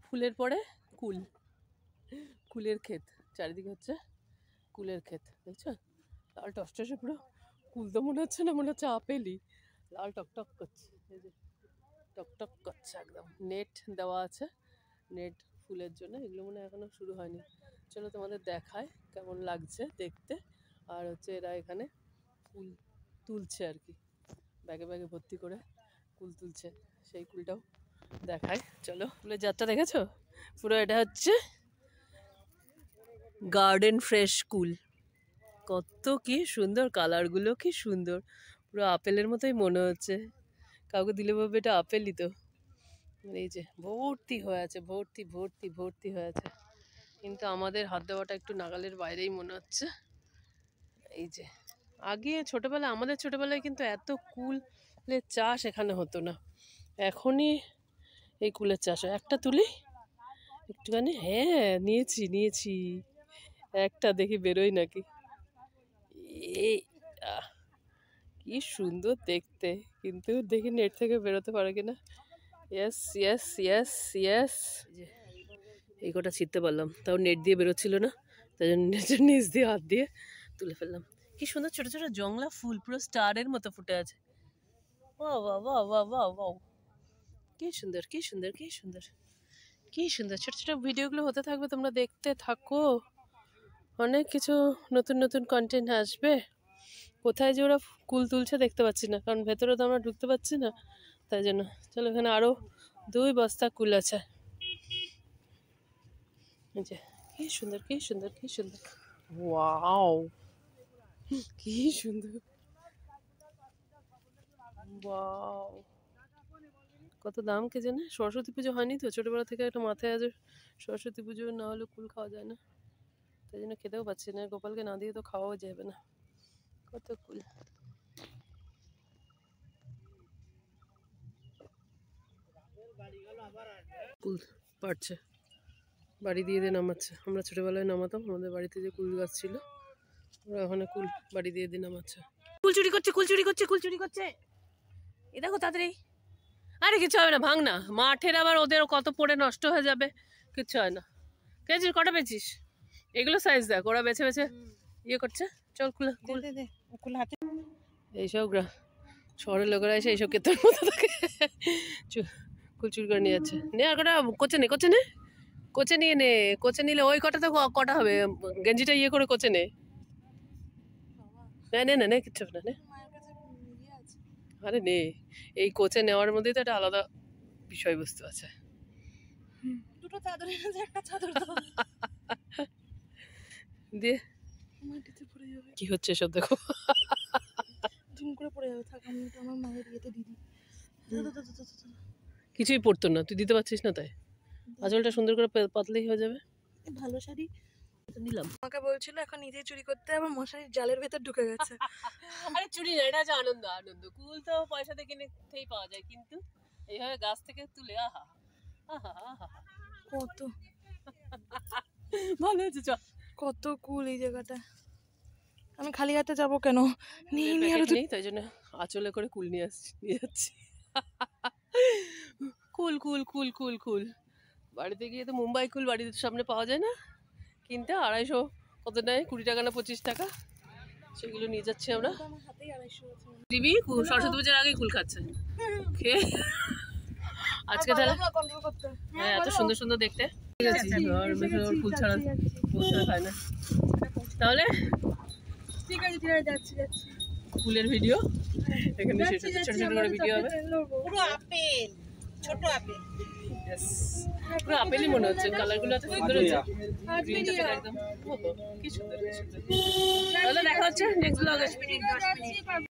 ফুলের পরে কুল, কুলের ক্ষেত, চারিদিকে হচ্ছে কুলের ক্ষেত, দেখছো লাল টসটসে পুরো। কুল তো মনে হচ্ছে না, মনে হচ্ছে আপেলই, লাল টকটক করছে, এই যে টকটক করছে একদম। নেট দেওয়া আছে, নেট ফুলের জন্য। এগুলো মনে হয় এখনো শুরু হয়নি। চলো তোমাদের দেখায় কেমন লাগছে দেখতে। আর হচ্ছে এরা এখানে ফুল তুলছে আর কি, ব্যাগে ব্যাগে ভর্তি করে কুল তুলছে, সেই কুলটাও দেখায়। চলো, ফুলের জাতটা দেখেছো পুরো? এটা হচ্ছে গার্ডেন ফ্রেশ কুল। কত কি সুন্দর, কালারগুলো কি সুন্দর, পুরো আপেলের মতোই মনে হচ্ছে। কাউকে দিলে ভাবে এটা আপেলই তো। এই যে ভর্তি হয়ে আছে, ভর্তি ভর্তি ভর্তি হয়ে আছে, কিন্তু আমাদের হাত দেওয়াটা একটু নাগালের বাইরেই মনে হচ্ছে। এই যে আগে ছোটবেলায়, আমাদের ছোটবেলায় কিন্তু এত কুলের চাষ এখানে হতো না, এখনই এই কুলের চাষ হয়। একটা তুলি একটুখানি, হ্যাঁ নিয়েছি নিয়েছি, একটা দেখি বেরোই নাকি। এই কি সুন্দর দেখতে, কিন্তু দেখি নেট থেকে বেরোতে পারে কিনা। ইয়েস ইয়েস ইয়েস ইয়েস, এই কটা ছিঁড়তে পারলাম, তাও নেট দিয়ে বেরোচ্ছিল না, তাই জন্য নেটের নিচ দিয়ে হাত দিয়ে তুলে ফেললাম। কি সুন্দর ছোট ছোট জংলা ফুল, পুরো স্টারের মতো ফুটে আছে। বাহ বাহ বাহ বাহ বাহ বাহ, কি সুন্দর কি সুন্দর কি সুন্দর কি সুন্দর। ছোট ছোট ভিডিওগুলো হতে থাকবে, তোমরা দেখতে থাকো, অনেক কিছু নতুন নতুন কন্টেন্ট আসবে। কোথায় যে ওরা কুল তুলছে দেখতে পাচ্ছি না, কারণ ভেতরে তো আমরা ঢুকতে পারছি না, তাই জন্য। চলো, এখানে আরো 2 বস্তা কুল আছে। কি সুন্দর কি সুন্দর কি সুন্দর, ওয়াও কি সুন্দর, ওয়াও। কত দাম কে জানে। সরস্বতী পুজো হয়নি তো, ছোটবেলা থেকে একটা মাথায় আছে সরস্বতী পুজো না হলে কুল খাওয়া যায় না, তাই জন্য খেতেও পাচ্ছি না। গোপালকে না দিয়ে তো খাওয়াও যাবে না। কত কুল, কুল পাড়ছে, বাড়ি দিয়ে দিয়ে নামাচ্ছে। আমরা ছোটবেলায় নামাতাম, আমাদের বাড়িতে যে কুল গাছ ছিল, ওরা ওখানে কুল বাড়ি দিয়ে দিয়ে নামাচ্ছে। কুল চুরি করছে, কুল চুরি করছে, কুল চুরি করছে, এ দেখো তাড়াতাড়ি। আরে কিছু হবে না, ভাঙ না, মাঠের আবার ওদের কত পড়ে নষ্ট হয়ে যাবে, কিচ্ছু হয় না। পেয়েছিস, কটা পেয়েছিস? এগুলো সাইজ দেখ, ওরা বেছে বেছে ইয়ে করছে। চল কুল কুল কুল হাতে। এইসব শহরের লোকেরা এসে এইসব ক্ষেত্রের মতো থাকে, কুল চুরি করে নিয়ে যাচ্ছে। নে আর কটা কোচে নে, কোচে নে, কোচে নিয়ে নে, কোচে নিলে ওই কটা তো কটা হবে, গেঞ্জিটা ইয়ে করে কোচে নে। নে নে নে, কিচ্ছু হবে না, নে। আরে নে, এই কোচে নেওয়ার মধ্যেই তো একটা আলাদা বিষয়বস্তু আছে। দুটো চাদর, একটা চাদর দিয়ে মাটিতে পড়ে যাবে। কি হচ্ছে সব দেখো, ঝুম করে পড়ে যাবে। থাক, আমি তো আমার মায়ের ইয়েতে দিদি, কিছুই পড়তো না, তুই দিতে পারছিস না, তাই আঁচলটা সুন্দর করে পাতলেই হয়ে যাবে। ভালো শাড়ি নিলাম, আমাকে বলছিল এখন নিজেই চুরি করতে, আবার মশারির জালের ভেতর ঢুকে গেছে। আরে চুরি না, এটা হচ্ছে আনন্দ। আনন্দ, কুল তো পয়সা দিয়ে কিনেই পাওয়া যায়, কিন্তু এইভাবে গাছ থেকে তুলে, আহা আহা আহা, কত ভালো হয়েছে। চল, কত কুল এই জায়গাটা, আমি খালি হাতে যাবো কেন, নিয়ে নিয়ে আর নেই, তাই জন্য আঁচলে করে কুল নিয়ে যাচ্ছি। কুল কুল কুল কুল কুল, বাড়িতে গিয়ে তো মুম্বাই কুল বাড়ির সামনে পাওয়া যায় না, কিনতে 250 কত নেয়, 20 টাকা না 25 টাকা, সেগুলো নিয়ে যাচ্ছি আমরা। দিবি সরস্বতী পুজোর আগেই কুল খাচ্ছে, খেয়ে আজকে তাহলে। হ্যাঁ, এত সুন্দর সুন্দর দেখতে, ঠিক আছে। আর ফুল ছাড়া খায় না, তাহলে ঠিক আছে ঠিক আছে, যাচ্ছি যাচ্ছি। ফুলের ভিডিও এখানে শেষ হচ্ছে, ছোট ছোট করে ভিডিও হবে। পুরো আপেল, ছোট আপেল, পুরো আপেলই মনে হচ্ছে, কালারগুলো এত সুন্দর হচ্ছে, একদম কি সুন্দর কি সুন্দর। তাহলে দেখা হচ্ছে নেক্সট ব্লগে।